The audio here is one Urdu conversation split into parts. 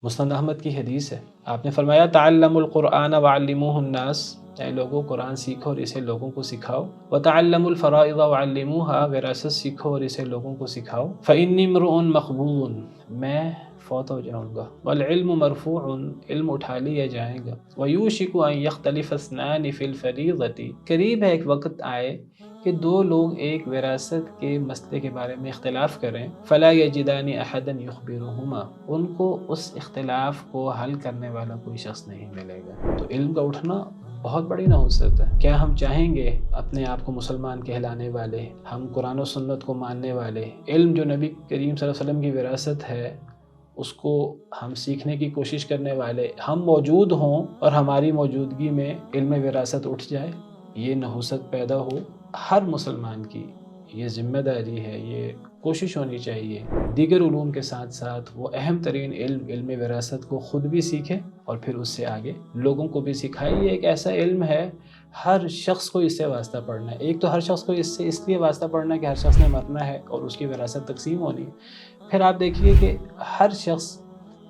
مسند احمد کی حدیث ہے، آپ نے فرمایا تعلموا القرآن وعلموہ الناس، اے لوگوں قرآن سیکھو اور اسے لوگوں کو سکھاؤ، وتعلموا الفرائض وعلموها، وراثت سیکھو اور اسے لوگوں کو سکھاؤ، فإنی امرؤ مقبول، میں فوت ہو جاؤں گا، والعلم مرفوع، علم اٹھا لیا جائے گا، ویوشک ان یختلف اثنان فی الفریضۃ، قریب ہے ایک وقت آئے کہ دو لوگ ایک وراثت کے مسئلے کے بارے میں اختلاف کریں، فلا یجدان احدا یخبرہما، ان کو اس اختلاف کو حل کرنے والا کوئی شخص نہیں ملے گا۔ تو علم کا اٹھنا بہت بڑی نحوست ہے۔ کیا ہم چاہیں گے اپنے آپ کو مسلمان کہلانے والے، ہم قرآن و سنت کو ماننے والے، علم جو نبی کریم صلی اللہ علیہ وسلم کی وراثت ہے اس کو ہم سیکھنے کی کوشش کرنے والے، ہم موجود ہوں اور ہماری موجودگی میں علم وراثت اٹھ جائے، یہ نحوست پیدا ہو؟ ہر مسلمان کی یہ ذمہ داری ہے، یہ کوشش ہونی چاہیے دیگر علوم کے ساتھ ساتھ وہ اہم ترین علم وراثت کو خود بھی سیکھے اور پھر اس سے آگے لوگوں کو بھی سکھائے۔ یہ ایک ایسا علم ہے، ہر شخص کو اس سے واسطہ پڑھنا ہے۔ ایک تو ہر شخص کو اس سے اس لیے واسطہ پڑھنا ہے کہ ہر شخص نے مرنا ہے اور اس کی وراثت تقسیم ہونی ہے۔ پھر آپ دیکھیے کہ ہر شخص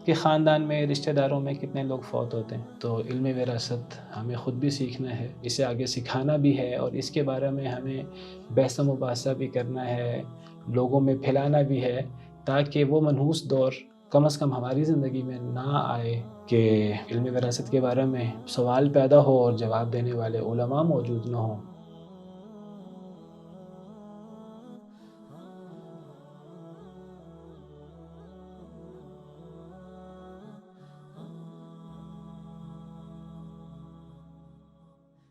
کے خاندان میں، رشتہ داروں میں کتنے لوگ فوت ہوتے ہیں۔ تو علم وراثت ہمیں خود بھی سیکھنا ہے، اسے آگے سکھانا بھی ہے، اور اس کے بارے میں ہمیں بحث و مباحثہ بھی کرنا ہے، لوگوں میں پھیلانا بھی ہے، تاکہ وہ منحوس دور کم از کم ہماری زندگی میں نہ آئے کہ علم وراثت کے بارے میں سوال پیدا ہو اور جواب دینے والے علماء موجود نہ ہوں۔